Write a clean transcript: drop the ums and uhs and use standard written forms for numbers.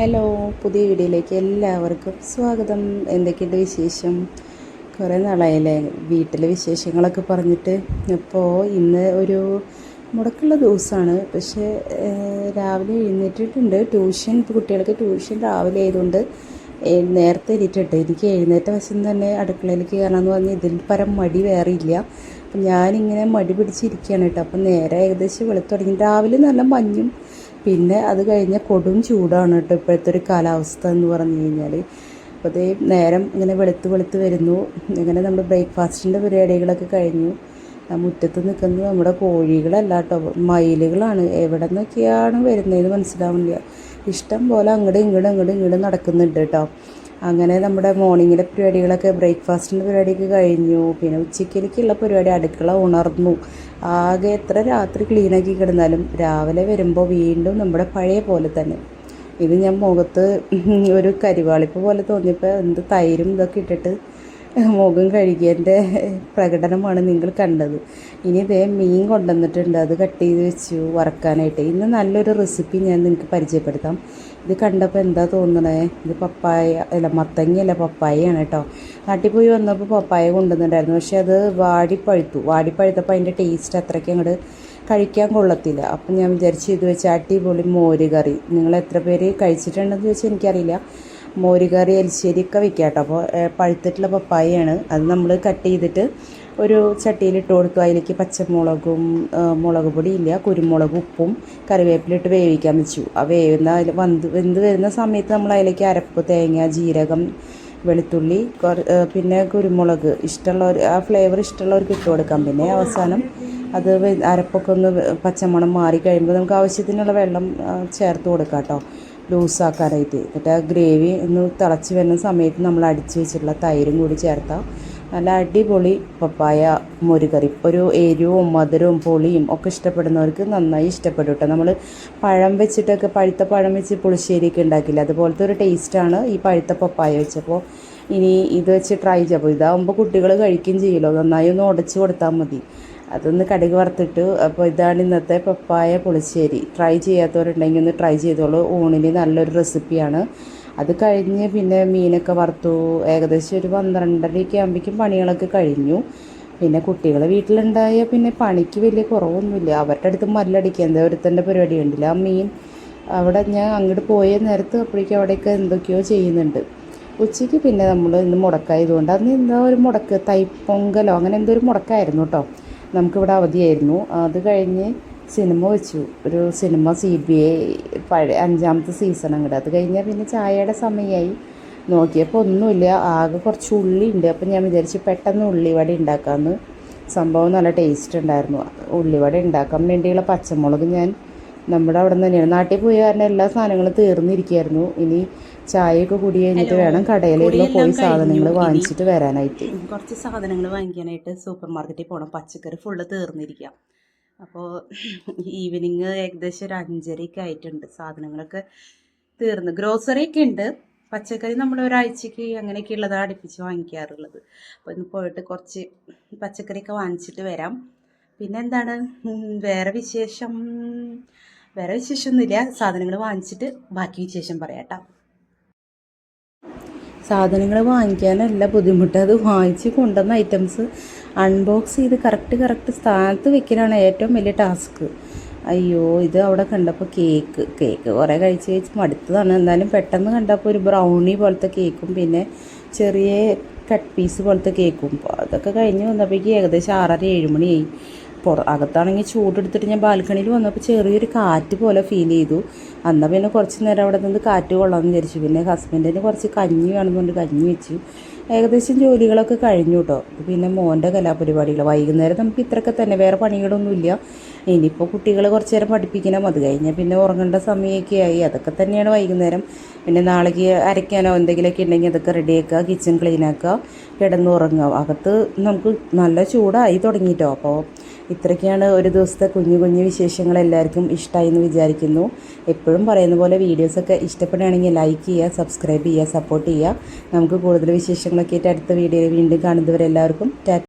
Hello, പുതിയ വീഡിയോയിലേക്ക് എല്ലാവർക്കും സ്വാഗതം. എന്തൊക്കെയുണ്ട് വിശേഷം? കുറേ നാളായില്ലേ വീട്ടിലെ വിശേഷങ്ങളൊക്കെ പറഞ്ഞിട്ട്. അപ്പോൾ ഇന്ന് ഒരു മുടക്കുള്ള ദിവസമാണ്. പക്ഷേ രാവിലെ എഴുന്നേറ്റിട്ടുണ്ട്. ഇപ്പോൾ കുട്ടികൾക്ക് ട്യൂഷൻ രാവിലെ ആയതുകൊണ്ട് നേരത്തെ എഴുന്നേറ്റിട്ട് എനിക്ക് എഴുന്നേറ്റ വശം തന്നെ അടുക്കളയിലേക്ക് കയറണമെന്ന് പറഞ്ഞ് ഇതിൽ പരം മടി വേറെ ഇല്ല. അപ്പം ഞാനിങ്ങനെ മടി പിടിച്ചിരിക്കുകയാണ് കേട്ടോ. അപ്പം നേരെ ഏകദേശം വെളുത്ത് തുടങ്ങി. രാവിലെ നല്ല മഞ്ഞും പിന്നെ അത് കഴിഞ്ഞാൽ കൊടും ചൂടാണ് കേട്ടോ ഇപ്പോഴത്തെ ഒരു കാലാവസ്ഥ എന്ന് പറഞ്ഞു കഴിഞ്ഞാൽ. അപ്പോൾ അതേ നേരം ഇങ്ങനെ വെളുത്ത് വരുന്നു. ഇങ്ങനെ നമ്മൾ ബ്രേക്ക്ഫാസ്റ്റിൻ്റെ പരിപാടികളൊക്കെ കഴിഞ്ഞു. മുറ്റത്ത് നിൽക്കുന്നത് നമ്മുടെ കോഴികളല്ല കേട്ടോ, മയിലുകളാണ്. എവിടെ നിന്നൊക്കെയാണ് വരുന്നതെന്ന് മനസ്സിലാവുന്നില്ല. ഇഷ്ടം പോലെ അങ്ങോട്ടും നടക്കുന്നുണ്ട് കേട്ടോ. അങ്ങനെ നമ്മുടെ മോർണിംഗിലെ പരിപാടികളൊക്കെ ബ്രേക്ക്ഫാസ്റ്റിൻ്റെ പരിപാടിയൊക്കെ കഴിഞ്ഞു. പിന്നെ ഉച്ചയ്ക്കിലേക്കുള്ള പരിപാടി അടുക്കള ഉണർന്നു. ആകെ എത്ര രാത്രി ക്ലീനാക്കി കിടന്നാലും രാവിലെ വരുമ്പോൾ വീണ്ടും നമ്മുടെ പഴയ പോലെ തന്നെ. ഇത് ഞാൻ മുഖത്ത് ഒരു കരിവാളിപ്പ് പോലെ തോന്നിയപ്പോൾ തൈരും ഇതൊക്കെ ഇട്ടിട്ട് മുഖം കഴുകിയതിൻ്റെ പ്രകടനമാണ് നിങ്ങൾ കണ്ടത്. ഇനി ഇതേ മീൻ കൊണ്ടുവന്നിട്ടുണ്ട്, അത് കട്ട് ചെയ്ത് വെച്ചു വറക്കാനായിട്ട്. ഇന്ന് നല്ലൊരു റെസിപ്പി ഞാൻ നിങ്ങൾക്ക് പരിചയപ്പെടുത്താം. ഇത് കണ്ടപ്പോൾ എന്താ തോന്നണേ? ഇത് മത്തങ്ങയല്ല പപ്പായയാണ് കേട്ടോ. നാട്ടിൽ പോയി വന്നപ്പോൾ പപ്പായ കൊണ്ടുവന്നിട്ടുണ്ടായിരുന്നു. പക്ഷേ അത് വാടിപ്പഴുത്തപ്പോൾ അതിൻ്റെ ടേസ്റ്റ് അത്രയ്ക്ക് അങ്ങോട്ട് കഴിക്കാൻ കൊള്ളത്തില്ല. അപ്പം ഞാൻ വിചാരിച്ച് ഇത് വെച്ച് അടിപൊളി മോര് കറി. നിങ്ങൾ എത്ര പേര് കഴിച്ചിട്ടുണ്ടെന്ന് ചോദിച്ചാൽ എനിക്കറിയില്ല. മോര് കറി എലിശ്ശേരിയൊക്കെ വെക്കാം കേട്ടോ. അപ്പോൾ പഴുത്തിട്ടുള്ള പപ്പായയാണ്. അത് നമ്മൾ കട്ട് ചെയ്തിട്ട് ഒരു ചട്ടിയിലിട്ട് കൊടുത്തു. അതിലേക്ക് പച്ചമുളകും മുളക് പൊടിയില്ല, കുരുമുളകും ഉപ്പും കറിവേപ്പിലിട്ട് വേവിക്കാൻ വെച്ചു. ആ വെന്ത് വരുന്ന സമയത്ത് നമ്മൾ അതിലേക്ക് അരപ്പ്, തേങ്ങ, ജീരകം, വെളുത്തുള്ളി, പിന്നെ കുരുമുളക് ഇഷ്ടമുള്ളവർ ആ ഫ്ലേവർ ഇഷ്ടമുള്ളവർക്ക് ഇട്ട് കൊടുക്കാം. പിന്നെ അവസാനം അത് അരപ്പൊക്കെ ഒന്ന് പച്ചമണം മാറി കഴിയുമ്പോൾ നമുക്ക് ആവശ്യത്തിനുള്ള വെള്ളം ചേർത്ത് കൊടുക്കാം കേട്ടോ, ലൂസാക്കാനായിട്ട്. എന്നിട്ട് ആ ഗ്രേവി ഒന്ന് തിളച്ച് വരുന്ന സമയത്ത് നമ്മൾ അടിച്ച് വെച്ചിട്ടുള്ള തൈരും കൂടി ചേർത്താൽ നല്ല അടിപൊളി പപ്പായ മോരുകറി. ഒരു എരിവും മധുരവും പുളിയും ഒക്കെ ഇഷ്ടപ്പെടുന്നവർക്ക് നന്നായി ഇഷ്ടപ്പെടും കേട്ടോ. നമ്മൾ പഴം വെച്ചിട്ടൊക്കെ പഴുത്ത പഴം വെച്ച് പുളിശ്ശേരിയൊക്കെ ഉണ്ടാക്കില്ല, അതുപോലത്തെ ഒരു ടേസ്റ്റാണ് ഈ പഴുത്ത പപ്പായ വെച്ചപ്പോൾ. ഇനി ഇത് വെച്ച് ട്രൈ ചെയ്യുമ്പോൾ ഇതാകുമ്പോൾ കുട്ടികൾ കഴിക്കുകയും ചെയ്യുമല്ലോ. നന്നായി ഒന്ന് ഉടച്ച് കൊടുത്താൽ മതി. അതൊന്ന് കടുക് വറുത്തിട്ടു. അപ്പോൾ ഇതാണ് ഇന്നത്തെ പപ്പായ പുളിശ്ശേരി. ട്രൈ ചെയ്യാത്തവരുണ്ടെങ്കിൽ ഒന്ന് ട്രൈ ചെയ്തോളൂ. ഊണിന് നല്ലൊരു റെസിപ്പിയാണ്. അത് കഴിഞ്ഞ് പിന്നെ മീനൊക്കെ വറുത്തു. ഏകദേശം ഒരു 12:30 ആകുമ്പോഴേക്കും പണികളൊക്കെ കഴിഞ്ഞു. പിന്നെ കുട്ടികൾ വീട്ടിലുണ്ടായ പിന്നെ പണിക്ക് വലിയ കുറവൊന്നുമില്ല. അവരുടെ അടുത്ത് മല്ലടിക്കുക എന്താ ഒരുത്തൻ്റെ പരിപാടി കണ്ടില്ല. ആ മീൻ അവിടെ ഞാൻ അങ്ങോട്ട് പോയ നേരത്ത് അപ്പോഴേക്കും അവിടെയൊക്കെ എന്തൊക്കെയോ ചെയ്യുന്നുണ്ട്. ഉച്ചയ്ക്ക് പിന്നെ നമ്മൾ ഇന്ന് മുടക്കായതുകൊണ്ട് അന്ന് എന്താ ഒരു മുടക്ക്, തൈപ്പൊങ്കലോ അങ്ങനെ എന്തോ ഒരു മുടക്കായിരുന്നു കേട്ടോ. നമുക്കിവിടെ അവധിയായിരുന്നു. അത് കഴിഞ്ഞ് സിനിമ വെച്ചു. ഒരു സിനിമ CBI 5ാമത്തെ സീസൺ അങ്ങോട്ട്. അത് കഴിഞ്ഞാൽ പിന്നെ ചായയുടെ സമയമായി. നോക്കിയപ്പോൾ ഒന്നുമില്ല, ആകെ കുറച്ച് ഉള്ളി ഉണ്ട്. അപ്പം ഞാൻ വിചാരിച്ചു പെട്ടെന്ന് ഉള്ളിവട ഉണ്ടാക്കാമെന്ന്. സംഭവം നല്ല ടേസ്റ്റ് ഉണ്ടായിരുന്നു. ഉള്ളിവട ഉണ്ടാക്കാൻ വേണ്ടിയുള്ള പച്ചമുളക് ഞാൻ നമ്മുടെ അവിടെ നിന്ന് തന്നെയാണ്. നാട്ടിൽ പോയി കാരണം എല്ലാ സാധനങ്ങളും തീർന്നിരിക്കുകയായിരുന്നു. ഇനി ചായയൊക്കെ കൂടി കഴിഞ്ഞിട്ട് വേണം കടയിലേക്ക് പോയി സാധനങ്ങൾ വാങ്ങിച്ചിട്ട് വരാനായിട്ട്. കുറച്ച് സാധനങ്ങൾ വാങ്ങിക്കാനായിട്ട് സൂപ്പർ മാർക്കറ്റിൽ പോകണം. പച്ചക്കറി ഫുള്ള് തീർന്നിരിക്കുക. അപ്പോൾ ഈവനിങ് ഏകദേശം ഒരു 5:30 ആയിട്ടുണ്ട്. സാധനങ്ങളൊക്കെ തീർന്ന്. ഗ്രോസറിയൊക്കെ ഉണ്ട്. പച്ചക്കറി നമ്മൾ ഒരാഴ്ചക്ക് അങ്ങനെയൊക്കെ ഉള്ളതാണ് അടുപ്പിച്ച് വാങ്ങിക്കാറുള്ളത്. അപ്പോൾ ഇന്ന് പോയിട്ട് കുറച്ച് പച്ചക്കറിയൊക്കെ വാങ്ങിച്ചിട്ട് വരാം. പിന്നെ എന്താണ് വേറെ വിശേഷമൊന്നുമില്ല. സാധനങ്ങൾ വാങ്ങിച്ചിട്ട് ബാക്കി വിശേഷം പറയാം കേട്ടോ. സാധനങ്ങൾ വാങ്ങിക്കാനല്ല ബുദ്ധിമുട്ട്, അത് വാങ്ങിച്ച് കൊണ്ടുവന്ന ഐറ്റംസ് അൺബോക്സ് ചെയ്ത് കറക്റ്റ് സ്ഥാനത്ത് വെക്കലാണ് ഏറ്റവും വലിയ ടാസ്ക്. അയ്യോ, ഇത് അവിടെ കണ്ടപ്പോൾ കേക്ക് കുറേ കഴിച്ച് മടുത്തതാണ്. എന്നാലും പെട്ടെന്ന് കണ്ടപ്പോൾ ഒരു ബ്രൗണി പോലത്തെ കേക്കും പിന്നെ ചെറിയ കട്ട് പീസ് പോലത്തെ കേക്കും. അതൊക്കെ കഴിഞ്ഞ് വന്നപ്പോഴേക്ക് ഏകദേശം 6:30-7 മണിയായി. അകത്താണെങ്കിൽ ചൂടെടുത്തിട്ട് ഞാൻ ബാൽക്കണിയിൽ വന്നപ്പോൾ ചെറിയൊരു കാറ്റ് പോലെ ഫീൽ ചെയ്തു. എന്നാൽ പിന്നെ കുറച്ച് നേരം അവിടെ നിന്ന് കാറ്റ് കൊള്ളാമെന്ന് വിചാരിച്ചു. പിന്നെ ഹസ്ബൻഡിന് കുറച്ച് കഞ്ഞി വേണമെന്നുകൊണ്ട് കഞ്ഞി വെച്ചു. ഏകദേശം ജോലികളൊക്കെ കഴിഞ്ഞു കേട്ടോ. പിന്നെ മോൻ്റെ കലാപരിപാടികൾ വൈകുന്നേരം നമുക്ക് ഇത്രയൊക്കെ തന്നെ, വേറെ പണികളൊന്നുമില്ല. ഇനിയിപ്പോൾ കുട്ടികൾ കുറച്ച് നേരം പഠിപ്പിക്കണം. അത് കഴിഞ്ഞാൽ പിന്നെ ഉറങ്ങേണ്ട സമയമൊക്കെ ആയി. അതൊക്കെ തന്നെയാണ് വൈകുന്നേരം. പിന്നെ നാളേക്ക് അരയ്ക്കാനോ എന്തെങ്കിലുമൊക്കെ ഉണ്ടെങ്കിൽ അതൊക്കെ റെഡിയാക്കുക, കിച്ചൺ ക്ലീനാക്കുക, കിടന്നുറങ്ങുക. അകത്ത് നമുക്ക് നല്ല ചൂടായി തുടങ്ങിയിട്ടോ. അപ്പോൾ ഇത്രയൊക്കെയാണ് ഒരു ദിവസത്തെ കുഞ്ഞു വിശേഷങ്ങൾ. എല്ലാവർക്കും ഇഷ്ടമായി എന്ന് വിചാരിക്കുന്നു. എപ്പോഴും പറയുന്ന പോലെ വീഡിയോസൊക്കെ ഇഷ്ടപ്പെടുകയാണെങ്കിൽ ലൈക്ക് ചെയ്യുക, സബ്സ്ക്രൈബ് ചെയ്യുക, സപ്പോർട്ട് ചെയ്യുക. നമുക്ക് കൂടുതൽ വിശേഷങ്ങളൊക്കെ ആയിട്ട് അടുത്ത വീഡിയോയിൽ വീണ്ടും കാണുന്നവരെല്ലാവർക്കും